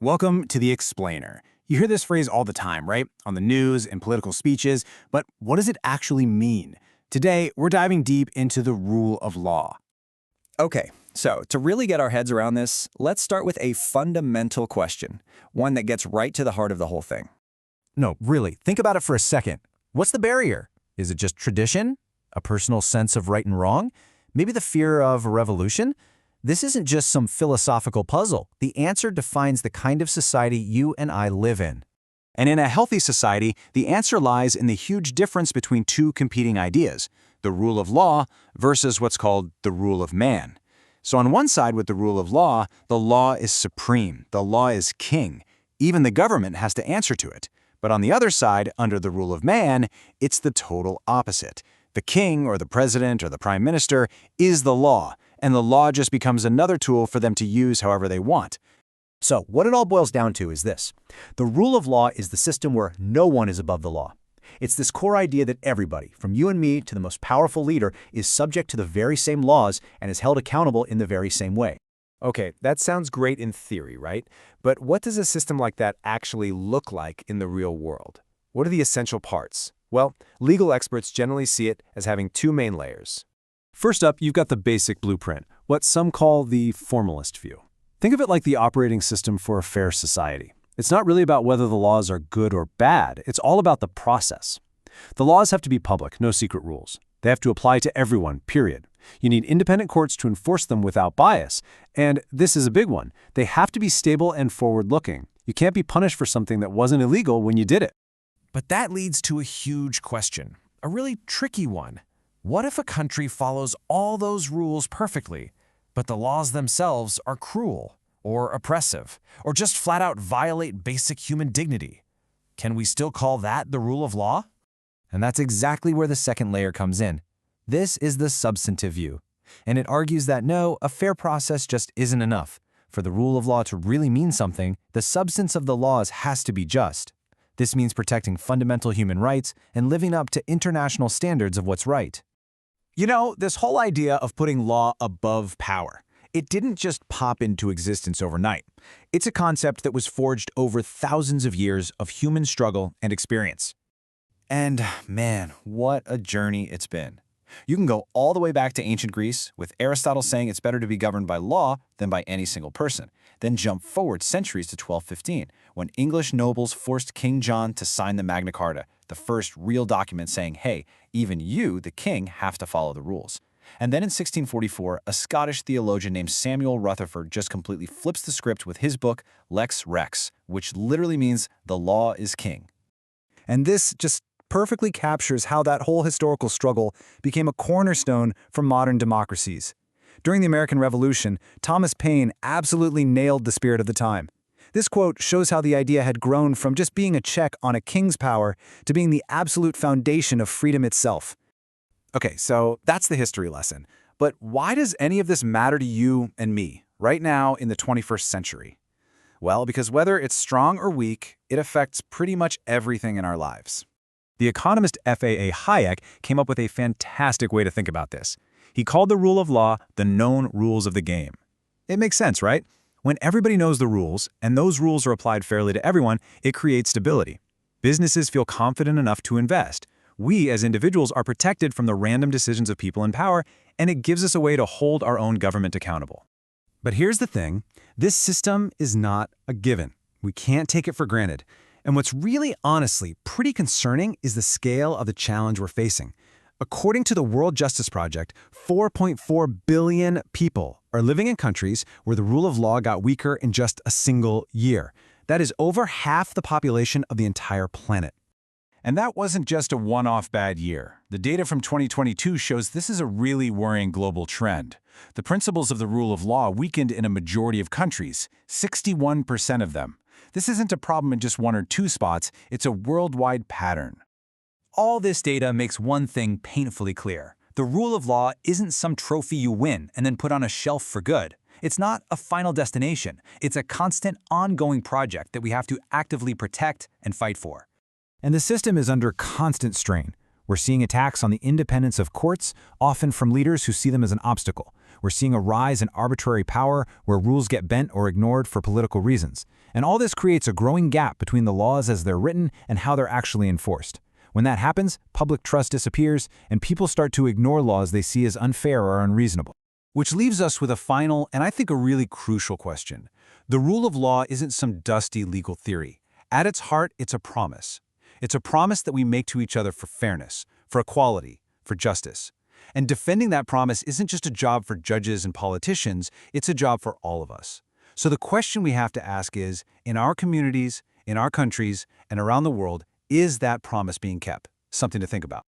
Welcome to The Explainer. You hear this phrase all the time, right? On the news and political speeches, but what does it actually mean? Today, we're diving deep into the rule of law. Okay, so to really get our heads around this, let's start with a fundamental question, one that gets right to the heart of the whole thing. No, really, think about it for a second. What's the barrier? Is it just tradition? A personal sense of right and wrong? Maybe the fear of a revolution? This isn't just some philosophical puzzle. The answer defines the kind of society you and I live in. And in a healthy society, the answer lies in the huge difference between two competing ideas, the rule of law versus what's called the rule of man. So on one side with the rule of law, the law is supreme, the law is king. Even the government has to answer to it. But on the other side, under the rule of man, it's the total opposite. The king or the president or the prime minister is the law, and the law just becomes another tool for them to use however they want. So, what it all boils down to is this. The rule of law is the system where no one is above the law. It's this core idea that everybody, from you and me to the most powerful leader, is subject to the very same laws and is held accountable in the very same way. Okay, that sounds great in theory, right? But what does a system like that actually look like in the real world? What are the essential parts? Well, legal experts generally see it as having two main layers. First up, you've got the basic blueprint, what some call the formalist view. Think of it like the operating system for a fair society. It's not really about whether the laws are good or bad, it's all about the process. The laws have to be public, no secret rules. They have to apply to everyone, period. You need independent courts to enforce them without bias. And this is a big one. They have to be stable and forward-looking. You can't be punished for something that wasn't illegal when you did it. But that leads to a huge question, a really tricky one. What if a country follows all those rules perfectly, but the laws themselves are cruel or oppressive, or just flat out violate basic human dignity? Can we still call that the rule of law? And that's exactly where the second layer comes in. This is the substantive view, and it argues that no, a fair process just isn't enough. For the rule of law to really mean something, the substance of the laws has to be just. This means protecting fundamental human rights and living up to international standards of what's right. You know, this whole idea of putting law above power, it didn't just pop into existence overnight. It's a concept that was forged over thousands of years of human struggle and experience. And man, what a journey it's been. You can go all the way back to ancient Greece, with Aristotle saying it's better to be governed by law than by any single person. Then jump forward centuries to 1215, when English nobles forced King John to sign the Magna Carta, the first real document saying, hey, even you, the king, have to follow the rules. And then in 1644, a Scottish theologian named Samuel Rutherford just completely flips the script with his book, Lex Rex, which literally means the law is king. And this just perfectly captures how that whole historical struggle became a cornerstone for modern democracies. During the American Revolution, Thomas Paine absolutely nailed the spirit of the time. This quote shows how the idea had grown from just being a check on a king's power to being the absolute foundation of freedom itself. Okay, so that's the history lesson. But why does any of this matter to you and me, right now in the 21st century? Well, because whether it's strong or weak, it affects pretty much everything in our lives. The economist F.A.A. Hayek came up with a fantastic way to think about this. He called the rule of law the known rules of the game. It makes sense, right? When everybody knows the rules, and those rules are applied fairly to everyone, it creates stability. Businesses feel confident enough to invest. We, as individuals, are protected from the random decisions of people in power, and it gives us a way to hold our own government accountable. But here's the thing. This system is not a given. We can't take it for granted. And what's really, honestly, pretty concerning is the scale of the challenge we're facing. According to the World Justice Project, 4.4 billion people are living in countries where the rule of law got weaker in just a single year. That is over half the population of the entire planet. And that wasn't just a one-off bad year. The data from 2022 shows this is a really worrying global trend. The principles of the rule of law weakened in a majority of countries, 61% of them. This isn't a problem in just one or two spots, it's a worldwide pattern. All this data makes one thing painfully clear. The rule of law isn't some trophy you win and then put on a shelf for good. It's not a final destination. It's a constant, ongoing project that we have to actively protect and fight for. And the system is under constant strain. We're seeing attacks on the independence of courts, often from leaders who see them as an obstacle. We're seeing a rise in arbitrary power where rules get bent or ignored for political reasons. And all this creates a growing gap between the laws as they're written and how they're actually enforced. When that happens, public trust disappears, and people start to ignore laws they see as unfair or unreasonable. Which leaves us with a final, and I think a really crucial question. The rule of law isn't some dusty legal theory. At its heart, it's a promise. It's a promise that we make to each other for fairness, for equality, for justice. And defending that promise isn't just a job for judges and politicians, it's a job for all of us. So the question we have to ask is, in our communities, in our countries, and around the world, is that promise being kept? Something to think about.